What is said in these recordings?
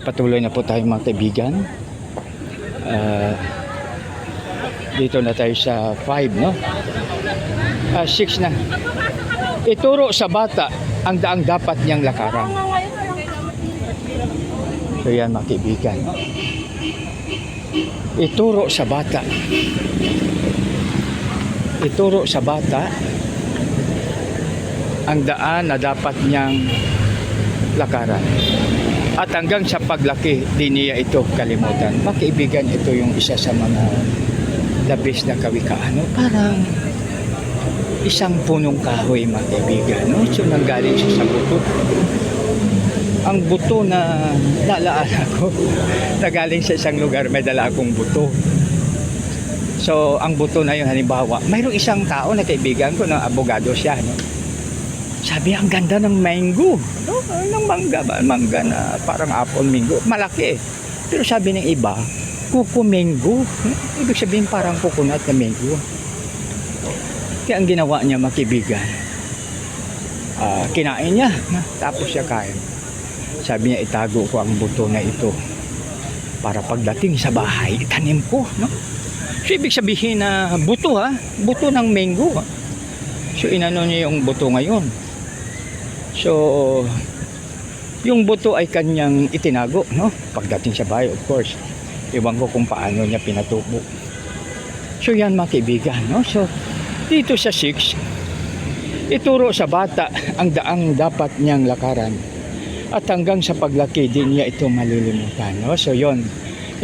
Patuloy na po tayo mga kaibigan. Dito na tayo sa 5, no? 6 na. Ituro sa bata ang daang dapat niyang lakaran. So yan mga kaibigan. Ituro sa bata. Ituro sa bata ang daan na dapat niyang lakaran. At hanggang sa paglaki, di niya ito kalimutan. Mga kaibigan, ito yung isa sa mga labis na kawikaan. No? Parang isang punong kahoy, mga kaibigan. No? So, nanggaling siya sa buto. Ang buto na naalaala ko, nagaling sa isang lugar, may dala akong buto. So, ang buto na yun, halimbawa, mayroong isang tao na kaibigan ko, na abogado siya, no? Sabi, ang ganda ng mango. No? Ng mangga ba? Mangga na parang apple mango. Malaki. Pero sabi ng iba, kuko mango. Ibig sabihin parang coconut na mango. Kaya ang ginawa niya, makibigan, kinain niya. Tapos siya kain. Sabi niya, itago ko ang buto na ito para pagdating sa bahay, itanim ko. No? So, ibig sabihin na buto, buto ng mango. So, inano niya yung buto ngayon. So, yung buto ay kanyang itinago, no? Pagdating sa bahay, of course. Iwan ko kung paano niya pinatubo. So, yan mga kaibigan, no? So, dito sa 6, ituro sa bata ang daang dapat niyang lakaran. At hanggang sa paglaki, di niya ito malilimutan, no? So, yon.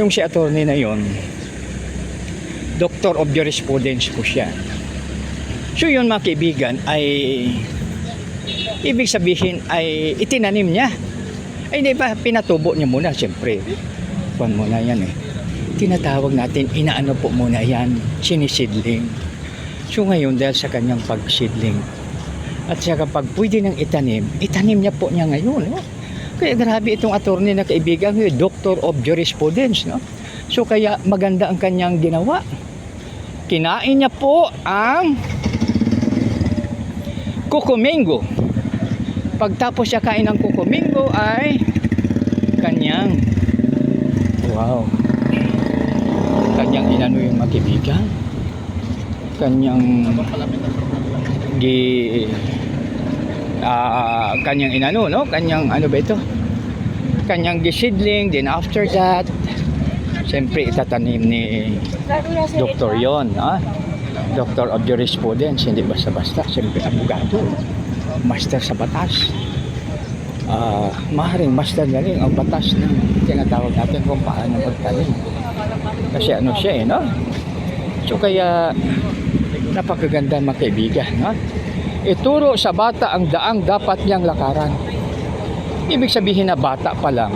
Yung si attorney na yon, Doctor of Jurisprudence po siya. So, yun mga kaibigan ay ibig sabihin ay itinanim niya. Ay hindi ba, pinatubo niya muna, siyempre. Kuwan muna yan eh. Tinatawag natin, inaano po muna yan, sinisidling. So ngayon dahil sa kanyang pagsidling at saka pag pwede nang itanim niya po niya ngayon. No? Kaya grabe itong attorney na kaibigan ko, Doctor of Jurisprudence. No? So kaya maganda ang kanyang ginawa. Kinain niya po ang kukumingo. Pagtapos siya kain ng kukumingo ay kanyang inano yung makibigan, kanyang inano, no? Kanyang ano ba ito? Kanyang gisidling. Then after that, siyempre itatanim ni Doktor yon, Doctor of Jurisprudence, hindi basta-basta, siyempre abogado, master sa batas. Maaaring master na rin ang batas na tinatawag natin kung paano magtanim. Kasi ano siya no? So kaya napakaganda mga kaibigan, no? Ituro sa bata ang daang dapat niyang lakaran. Ibig sabihin na bata pa lang.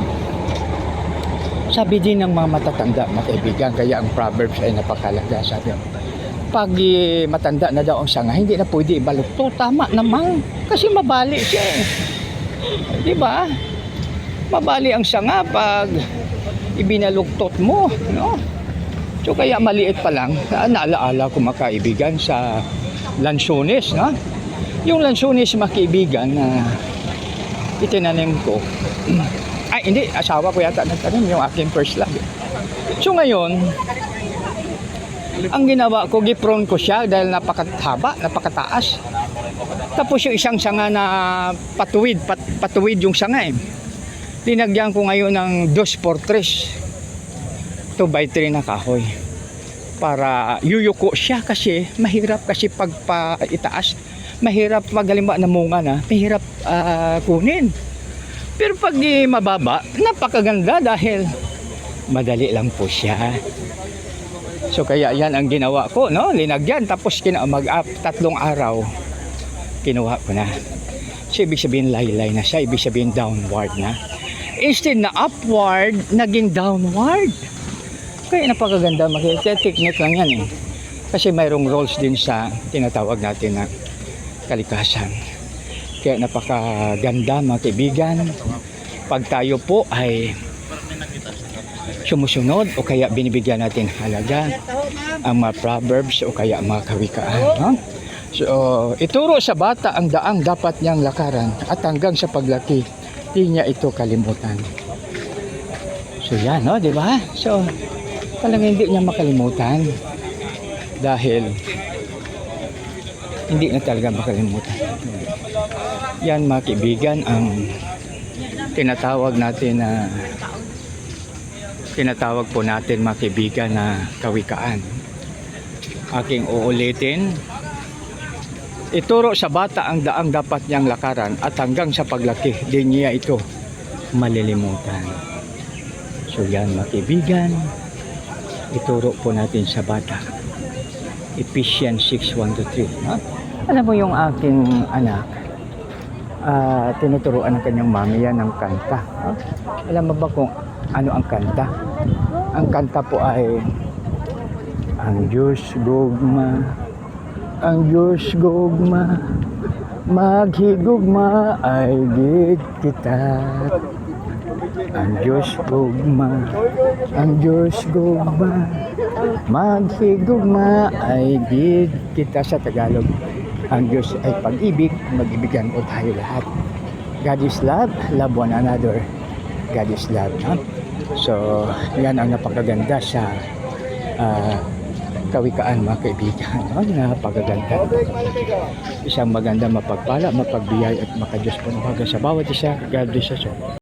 Sabi din ng mga matatanda mga kaibigan, kaya ang Proverbs ay napakalaga. Sabi, pag matanda na daw ang sanga, hindi na pwede ibalukto. Tama naman. Kasi mabali siya eh. Diba? Mabali ang sanga pag ibinaluktot mo. No? So kaya maliit pa lang, naalaala ko mga kaibigan sa lansones. No? Yung lansones mga kaibigan na itinanim ko. Ay hindi, asawa ko yata nagtanim, yung aking first love. So ngayon, ang ginawa ko, gipron ko siya dahil napakahaba, napakataas. Tapos yung isang sanga na patuwid yung sanga eh. Linagyan ko ngayon ng 2x3, 2x3 na kahoy. Para yuyuko siya kasi mahirap kasi pagpaitaas. Mahirap pag halimbawa na munga na, mahirap kunin. Pero pag mababa, napakaganda dahil madali lang po siya. So kaya yan ang ginawa ko, no? Linagyan tapos 3 araw kinuha ko na. So ibig sabihin laylay na siya, ibig sabihin downward na. Instead na upward, naging downward. Kaya napakaganda, makikita technique lang yan eh. Kasi mayroong rules din sa tinatawag natin na kalikasan. Kaya napakaganda mga kaibigan. Pag tayo po ay sumusunod o kaya binibigyan natin halaga ang mga proverbs o kaya mga kawikaan, no? So ituro sa bata ang daang dapat niyang lakaran at hanggang sa paglaki di niya ito kalimutan. So yan, no, di ba? So, talagang hindi niya makalimutan. Dahil, hindi na talaga makalimutan. Yan mga kaibigan, ang tinatawag natin na tinatawag po natin mga kaibigan na kawikaan. Aking uulitin, ituro sa bata ang daang dapat niyang lakaran at hanggang sa paglaki, di niya ito malilimutan. So yan mga kaibigan, ituro po natin sa bata. Ephesians 6:1-3. Ha? Alam mo yung aking anak, tinuturuan ng kanyang mami yan ng kanta. Ha? Alam mo ba kung ano ang kanta? Ang kanta po ay ang Diyos gugma, ang Diyos gugma, maghigugma ay gid kita. Ang Diyos gugma, ang Diyos gugma, maghigugma ay gid kita. Sa Tagalog, ang Diyos ay pag-ibig, mag-ibigan ko tayo lahat. God is love, love one another. God is love. No? So, yan ang napakaganda sa kawikaan mga kaibigan. No? Napakaganda. Isang maganda mapagpala, mapagbiyay at makadiyos po sa bawat isa. God bless us all.